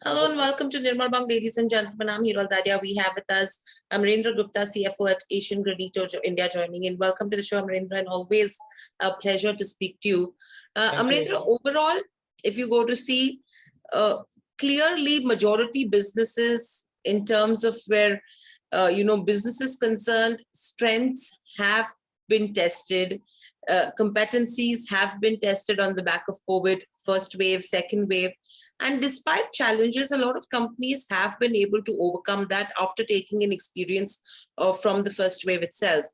Hello and welcome to Nirmal Bang, ladies and gentlemen. I'm Hiral Dadia. We have with us Amarendra Gupta, CFO at Asian Granito India, joining in. Welcome to the show, Amarendra, and always a pleasure to speak to you. Amarendra, overall, if you go to see, clearly majority businesses in terms of where, business is concerned, strengths have been tested. Competencies have been tested on the back of COVID, first wave, second wave. And despite challenges, a lot of companies have been able to overcome that after taking an experience from the first wave itself.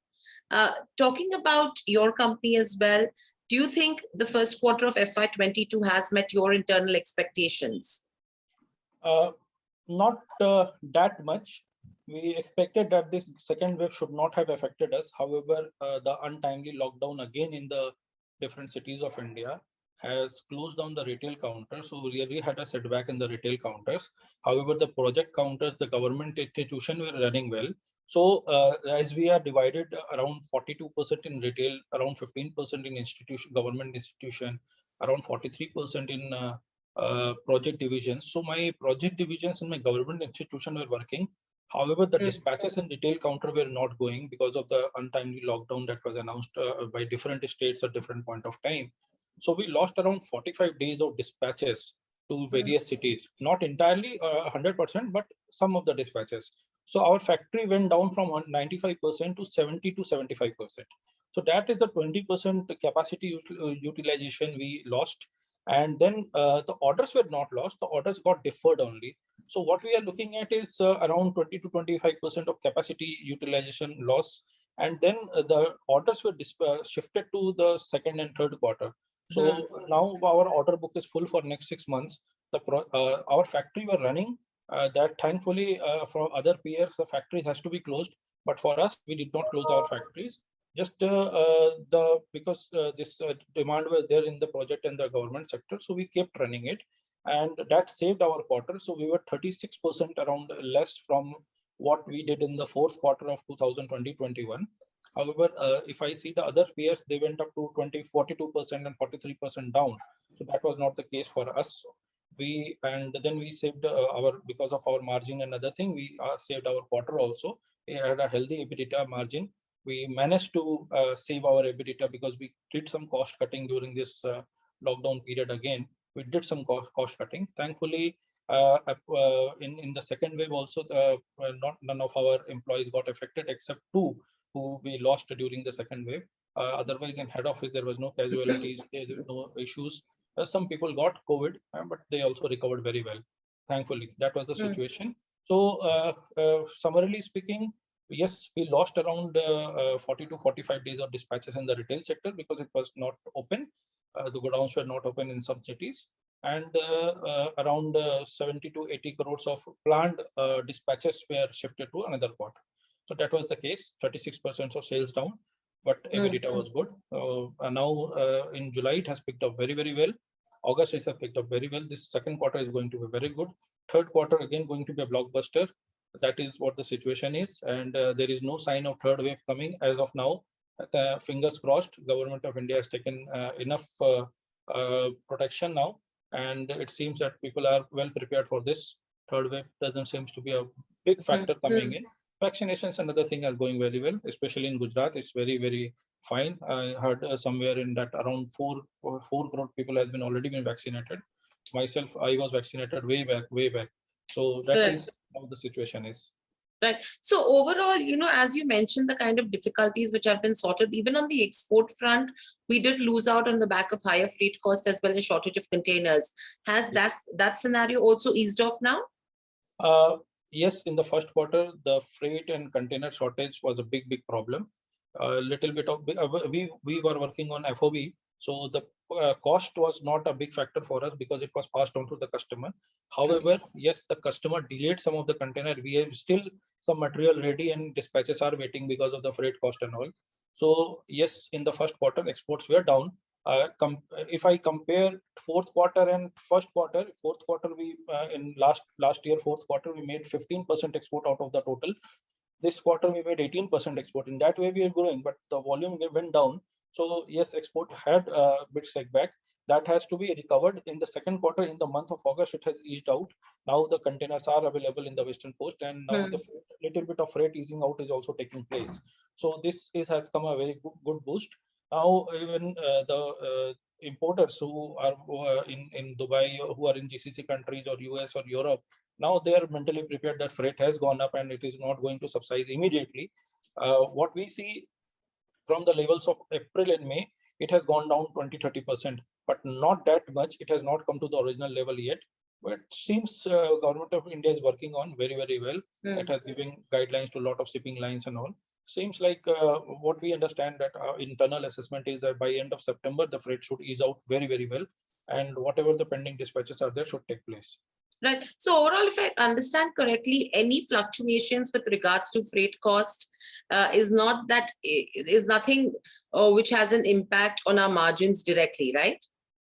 Talking about your company as well, do you think the first quarter of FY22 has met your internal expectations? Not that much. We expected that this second wave should not have affected us. However, the untimely lockdown again in the different cities of India has closed down the retail counters. So we really had a setback in the retail counters. However, the project counters, the government institution were running well. So as we are divided around 42% in retail, around 15% in institution, government institution, around 43% in project divisions. So my project divisions in my government institution were working. However, the dispatches and retail counter were not going because of the untimely lockdown that was announced by different states at different point of time. So we lost around 45 days of dispatches to various cities, not entirely 100%, but some of the dispatches. So our factory went down from 95% to 70 to 75%. So that is the 20% capacity utilization we lost. And then the orders were not lost, the orders got deferred only. So what we are looking at is around 20 to 25% of capacity utilization loss. And then the orders were shifted to the second and third quarter. So now our order book is full for next 6 months. Our factory were running. That thankfully for other peers, the factory has to be closed. But for us, we did not close our factories. Just because this demand was there in the project and the government sector, so we kept running it, and that saved our quarter. So we were 36% around less from what we did in the fourth quarter of 2020-21. However, if I see the other peers, they went up to 42% and 43% down. So that was not the case for us. Then we saved because of our margin and other thing, we saved our quarter also. We had a healthy EBITDA margin. We managed to save our EBITDA because we did some cost cutting during this lockdown period. Again, we did some cost cutting. Thankfully, in the second wave also, none of our employees got affected except 2 who we lost during the second wave. Otherwise, in head office, there was no casualties, there were no issues. Some people got COVID, but they also recovered very well. Thankfully, that was the situation. So summarily speaking, yes, we lost around 40 to 45 days of dispatches in the retail sector because it was not open. The godowns were not open in some cities, and around 70 to 80 crores of planned dispatches were shifted to another quarter. So that was the case. 36% of sales down, but EBITDA was good. Now in July it has picked up very, very well. August it has picked up very well. This second quarter is going to be very good. Third quarter again going to be a blockbuster. That is what the situation is, and there is no sign of third wave coming as of now. Fingers crossed. Government of India has taken enough protection now, and it seems that people are well prepared for this. Third wave doesn't seem to be a big factor coming in. Vaccinations and other things are going very well, especially in Gujarat. It's very, very fine. I heard somewhere in that around 4 crore people have been already been vaccinated. Myself, I was vaccinated way back. So that is how the situation is. Right. So overall, as you mentioned, the kind of difficulties which have been sorted, even on the export front, we did lose out on the back of higher freight cost as well as shortage of containers. Has that scenario also eased off now? Yes, in the first quarter, the freight and container shortage was a big problem. A little bit of we were working on FOB, so the cost was not a big factor for us because it was passed on to the customer. However, yes, the customer delayed some of the container. We have still some material ready and dispatches are waiting because of the freight cost and all. So yes, in the first quarter, exports were down. If I compare fourth quarter and first quarter, fourth quarter we in last year fourth quarter we made 15% export out of the total. This quarter we made 18% export. In that way we are growing, but the volume went down. So yes, export had a bit setback. that has to be recovered in the second quarter. In the month of August, it has eased out. Now the containers are available in the Western Coast, and now the little bit of freight easing out is also taking place. So this has come a very good boost. Now even the importers who are in Dubai, who are in GCC countries or US or Europe, now they are mentally prepared that freight has gone up and it is not going to subside immediately. What we see from the levels of April and May, it has gone down 20-30%, but not that much. It has not come to the original level yet. But it seems government of India is working on very well. It has given guidelines to a lot of shipping lines and all. Seems like what we understand that our internal assessment is that by end of September, the freight should ease out very well, and whatever the pending dispatches are there should take place. Right. So overall, if I understand correctly, any fluctuations with regards to freight cost is nothing which has an impact on our margins directly, right?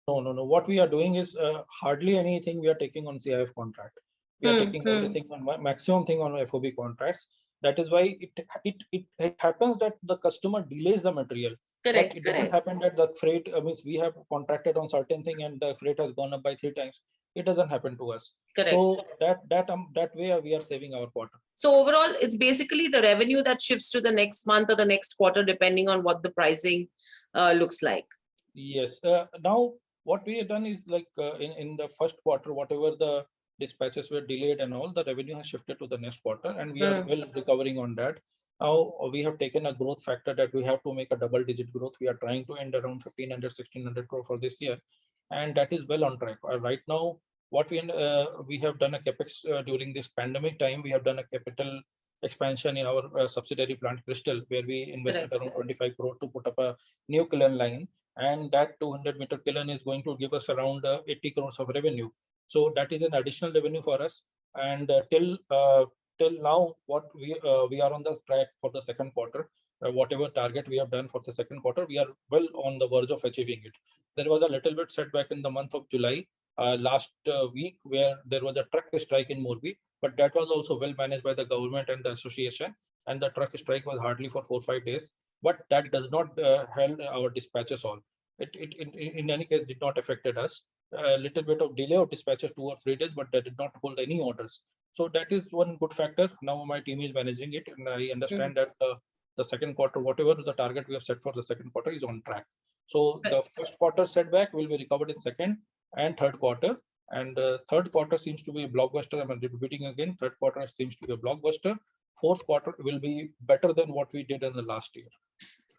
No. What we are doing is hardly anything we are taking on CIF contract. We are taking everything on maximum thing on FOB contracts. That is why it happens that the customer delays the material. Correct. But it doesn't happen that the freight means we have contracted on certain thing and the freight has gone up by 3 times. It doesn't happen to us. Correct. So that way we are saving our quarter. So overall, it's basically the revenue that shifts to the next month or the next quarter, depending on what the pricing looks like. Yes. Now what we have done is like in the first quarter, whatever the dispatches were delayed and all, the revenue has shifted to the next quarter, and we are well recovering on that. Now we have taken a growth factor that we have to make a double-digit growth. We are trying to end around 1,500-1,600 crore for this year, and that is well on track. Right now, what we have done a capex during this pandemic time. We have done a capital expansion in our subsidiary plant Crystal, where we invested around 25 crore to put up a new kiln line, and that 200-meter kiln is going to give us around 80 crores of revenue. So that is an additional revenue for us. And till now, what we are on the track for the second quarter. Whatever target we have done for the second quarter, we are well on the verge of achieving it. There was a little bit setback in the month of July last week, where there was a truck strike in Morbi, but that was also well managed by the government and the association. And the truck strike was hardly for 4-5 days, but that does not held our dispatches on. It in any case did not affected us. A little bit of delay of dispatches 2 or 3 days, but that did not hold any orders. So that is one good factor. Now my team is managing it, and I understand that the second quarter, whatever the target we have set for the second quarter, is on track. So the first quarter setback will be recovered in second and third quarter. And third quarter seems to be a blockbuster. I'm repeating again, third quarter seems to be a blockbuster. Fourth quarter will be better than what we did in the last year.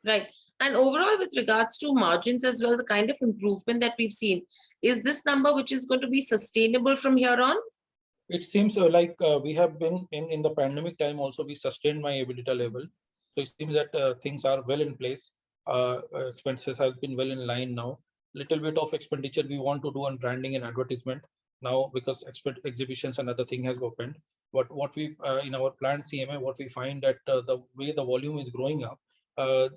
Right. And overall, with regards to margins as well, the kind of improvement that we've seen, is this number which is going to be sustainable from here on? It seems like we have been in the pandemic time also, we sustained my EBITDA level. So it seems that things are well in place. Expenses have been well in line now. Little bit of expenditure we want to do on branding and advertisement now, because exhibitions and other thing has opened. But what we in our planned CMA, what we find that the way the volume is growing up,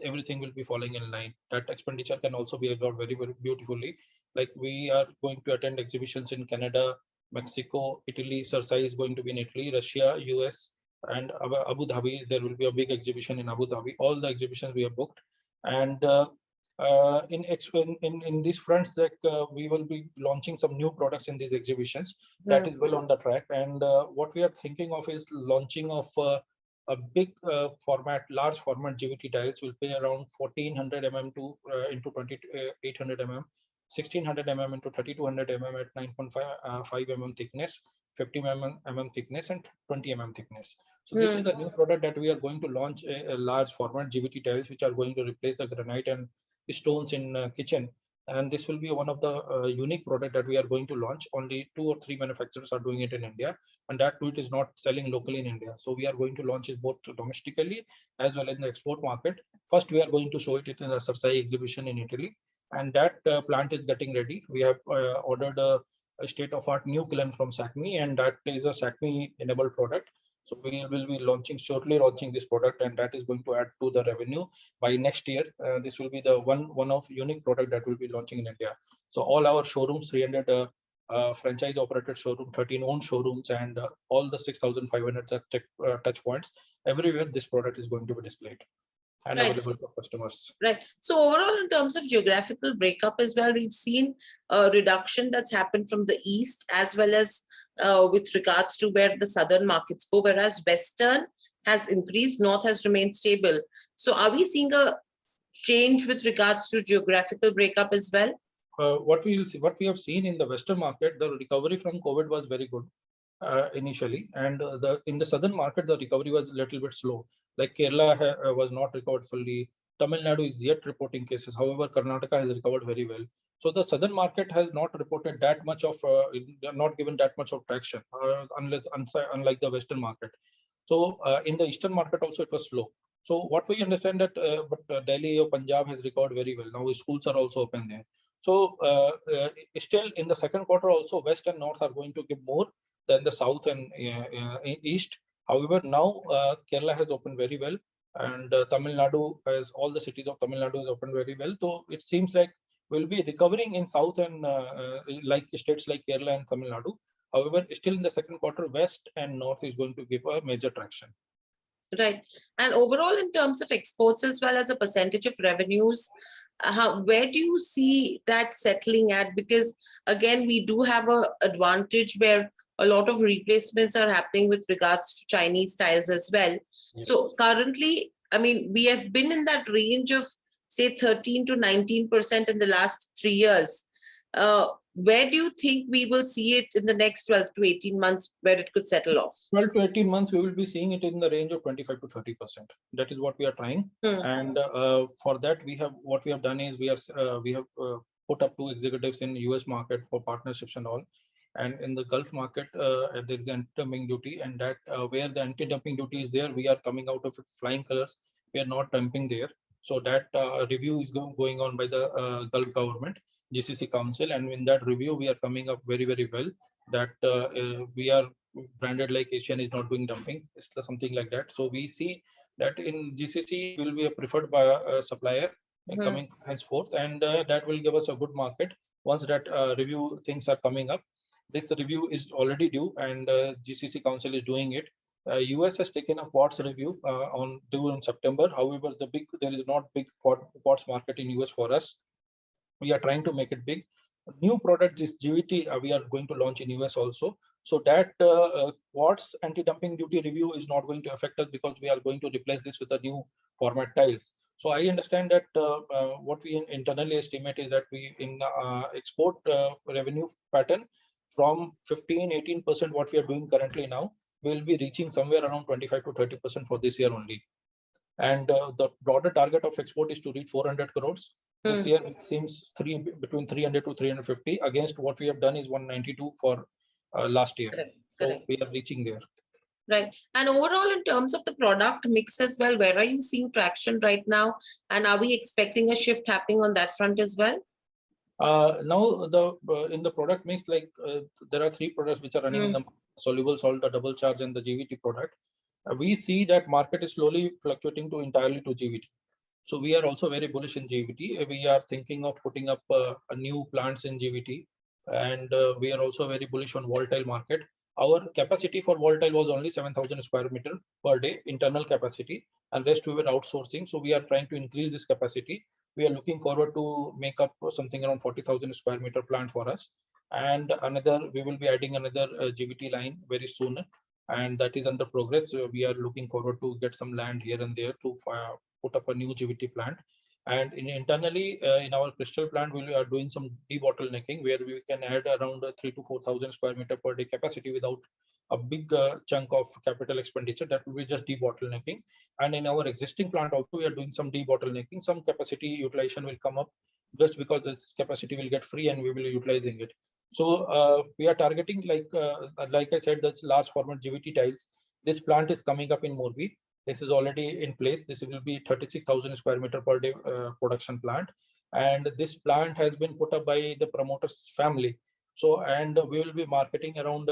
everything will be falling in line. That expenditure can also be absorbed very beautifully. Like we are going to attend exhibitions in Canada, Mexico, Italy. Cersei is going to be in Italy, Russia, US, and Abu Dhabi. There will be a big exhibition in Abu Dhabi. All the exhibitions we have booked, and in these fronts, that we will be launching some new products in these exhibitions. That is well on the track. And what we are thinking of is launching of a big format, large format GVT tiles. Will be around 1400 mm to into 2800 mm. 1600 mm into 3200 mm at 9.5 mm thickness, 50 mm thickness, and 20 mm thickness. So this is a new product that we are going to launch, a large format GVT tiles, which are going to replace the granite and stones in kitchen. And this will be one of the unique product that we are going to launch. Only 2 or 3 manufacturers are doing it in India, and that too it is not selling locally in India. So we are going to launch it both domestically as well as in the export market. First, we are going to show it in a Cersei exhibition in Italy, and that plant is getting ready. We have ordered a state-of-art new kiln from SACMI, and that is a SACMI enabled product. So we will be shortly launching this product, and that is going to add to the revenue by next year. This will be the one of unique product that will be launching in India. So all our showrooms, 300 franchise operated showroom, 13 owned showrooms, and all the 6,500 touch points, everywhere this product is going to be displayed. and Right. available for customers. Right. So overall, in terms of geographical breakup as well, we've seen a reduction that's happened from the east as well as with regards to where the southern markets go, whereas western has increased, north has remained stable. So are we seeing a change with regards to geographical breakup as well? What we have seen in the Western market, the recovery from COVID was very good initially, and in the Southern market, the recovery was a little bit slow. Like Kerala was not recovered fully. Tamil Nadu is yet reporting cases. However, Karnataka has recovered very well. So the Southern market has not reported that much of, not given that much of traction, unlike the Western market. So in the Eastern market also it was slow. So what we understand that, but Delhi or Punjab has recovered very well. Now schools are also open there. So still in the second quarter also, West and North are going to give more than the South and East. However, now Kerala has opened very well, and Tamil Nadu, as all the cities of Tamil Nadu, is opened very well. So it seems like we'll be recovering in South and like states like Kerala and Tamil Nadu. However, still in the second quarter, West and North is going to give a major traction. Right. And overall, in terms of exports as well as a percentage of revenues, where do you see that settling at? Because again, we do have an advantage where a lot of replacements are happening with regards to Chinese styles as well. Yes. So currently, I mean, we have been in that range of say 13 to 19% in the last 3 years. Where do you think we will see it in the next 12 to 18 months where it could settle off? 12 to 18 months, we will be seeing it in the range of 25 to 30%. That is what we are trying. And for that, what we have done is we have put up 2 executives in US market for partnerships and all. And in the Gulf market, there is anti-dumping duty, and that where the anti-dumping duty is there, we are coming out of it flying colors. We are not dumping there. So that review is going on by the Gulf government, GCC Council, and in that review, we are coming up very, very well. That we are branded like Asian is not doing dumping. It's something like that. So we see that in GCC will be a preferred by a supplier coming henceforth, and that will give us a good market once that review things are coming up. This review is already due, and GCC Council is doing it. US has taken a quartz review due in September. However, there is not big quartz market in US for us. We are trying to make it big. New product, this GVT, we are going to launch in US also. So that quartz anti-dumping duty review is not going to affect us because we are going to replace this with a new format tiles. So I understand that what we internally estimate is that we in export revenue pattern from 15-18% what we are doing currently now, will be reaching somewhere around 25 to 30% for this year only. And the broader target of export is to reach 400 crores. This year, it seems between 300 to 350 against what we have done is 192 for last year. Correct. So we are reaching there. Right. And overall, in terms of the product mix as well, where are you seeing traction right now? And are we expecting a shift happening on that front as well? Now, in the product mix, like there are 3 products which are running in the soluble salt, the double charge, and the GVT product. We see that market is slowly fluctuating to entirely to GVT. So we are also very bullish in GVT. We are thinking of putting up a new plants in GVT, and we are also very bullish on volatile market. Our capacity for volatile was only 7,000 square meter per day, internal capacity, and rest we were outsourcing. So we are trying to increase this capacity. We are looking forward to make up something around 40,000 square meter plant for us. And we will be adding another GVT line very soon, and that is under progress. We are looking forward to get some land here and there to put up a new GVT plant. And internally in our crystal plant, we are doing some debottlenecking where we can add around 3,000 to 4,000 square meter per day capacity without a big chunk of capital expenditure. That will be just debottlenecking. And in our existing plant also, we are doing some debottlenecking. Some capacity utilization will come up just because this capacity will get free and we will be utilizing it. So we are targeting, like I said, that's large format GVT tiles. This plant is coming up in Morbi. This is already in place. This will be 36,000 square meter per day production plant. And this plant has been put up by the promoter's family. So, and we will be marketing around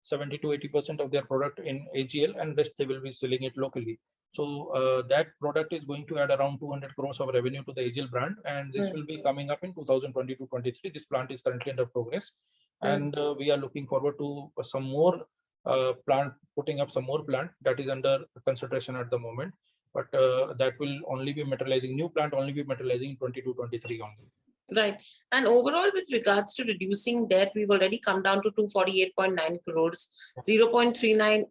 70 to 80% of their product in AGL, and rest they will be selling it locally. So that product is going to add around 200 crores of revenue to the AGL brand. And this will be coming up in 2022-23. This plant is currently under progress. And we are looking forward to some more putting up some more plant that is under consideration at the moment. but that will only be materializing, new plant only be materializing in 22-23 only. Right. And overall, with regards to reducing debt, we've already come down to 248.9 crores, 0.39,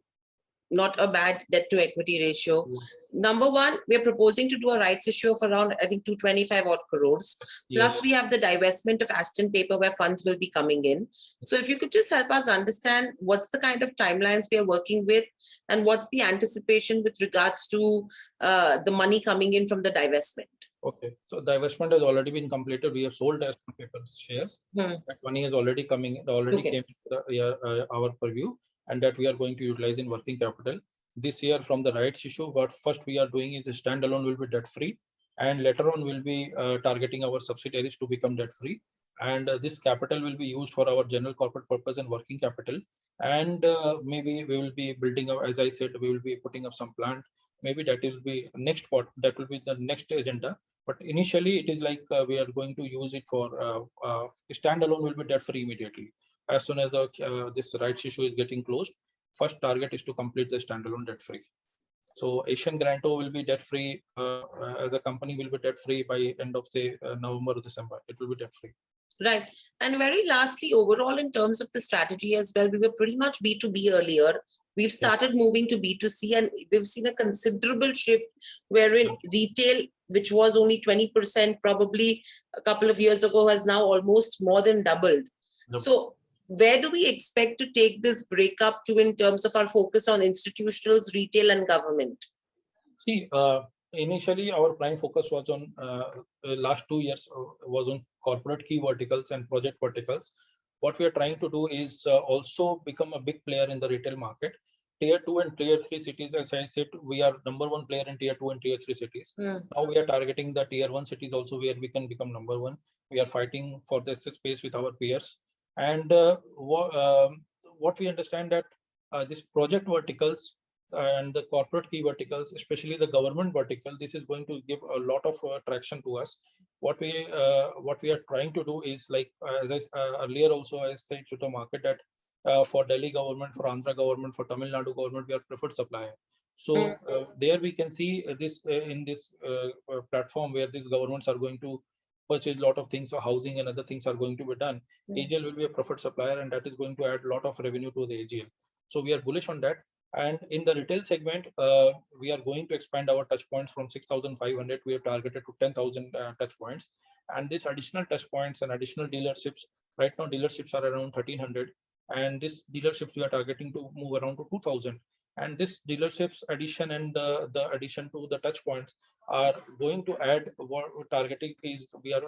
not a bad debt to equity ratio. Number one, we're proposing to do a rights issue of around, I think, 225 odd crores. Plus, we have the divestment of Aston Paper where funds will be coming in. So if you could just help us understand what's the kind of timelines we are working with and what's the anticipation with regards to the money coming in from the divestment. Okay, so divestment has already been completed. We have sold Aston Paper shares. That money is already coming, already came to our purview, and that we are going to utilize in working capital. This year from the rights issue, what first we are doing is the standalone will be debt free, and later on we'll be targeting our subsidiaries to become debt free. And this capital will be used for our general corporate purpose and working capital. And maybe we will be building up, as I said, we will be putting up some plant. Maybe that will be next part, that will be the next agenda. But initially, it is like we are going to use it for standalone will be debt free immediately. As soon as this rights issue is getting closed, first target is to complete the standalone debt free. So Asian Granito will be debt free as a company will be debt free by end of say November or December. It will be debt free. Right. And very lastly, overall, in terms of the strategy as well, we were pretty much B2B earlier. We've started moving to B2C, and we've seen a considerable shift wherein retail, which was only 20% probably a couple of years ago, has now almost more than doubled. So where do we expect to take this breakup to in terms of our focus on institutionals, retail, and government? See, initially our prime focus was on last 2 years was on corporate key verticals and project verticals. What we are trying to do is also become a big player in the retail market. Tier 2 and Tier 3 cities, as I said, we are number one player in Tier 2 and Tier 3 cities. Now we are targeting the Tier 1 cities also where we can become number one. We are fighting for this space with our peers. And what we understand that this project verticals and the corporate key verticals, especially the government vertical, this is going to give a lot of traction to us. What we are trying to do is like as I, earlier also I said to the market that for Delhi government, for Andhra government, for Tamil Nadu government, we are preferred supplier. So there we can see this in this platform where these governments are going to purchase a lot of things for housing and other things are going to be done. AGL will be a preferred supplier, and that is going to add a lot of revenue to the AGL. So we are bullish on that. And in the retail segment, we are going to expand our touch points from 6,500. We have targeted to 10,000 touch points. And these additional touch points and additional dealerships, right now dealerships are around 1,300. And this dealerships we are targeting to move around to 2,000. And this dealerships addition and the addition to the touch points are going to add, what targeting is we are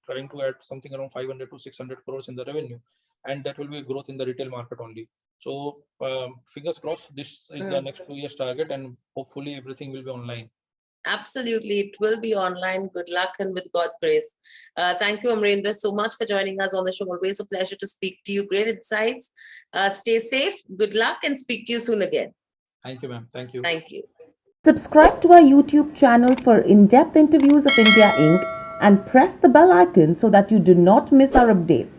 trying to add something around 500 to 600 crores in the revenue. And that will be growth in the retail market only. So fingers crossed, this is the next 2 years target, and hopefully everything will be online. Absolutely, it will be online. Good luck and with God's grace. Thank you, Amarendra, so much for joining us on the show. Always a pleasure to speak to you. Great insights. Stay safe. Good luck, and speak to you soon again. Thank you, ma'am. Thank you. Thank you. Subscribe to our YouTube channel for in-depth interviews of India Inc. and press the bell icon so that you do not miss our updates.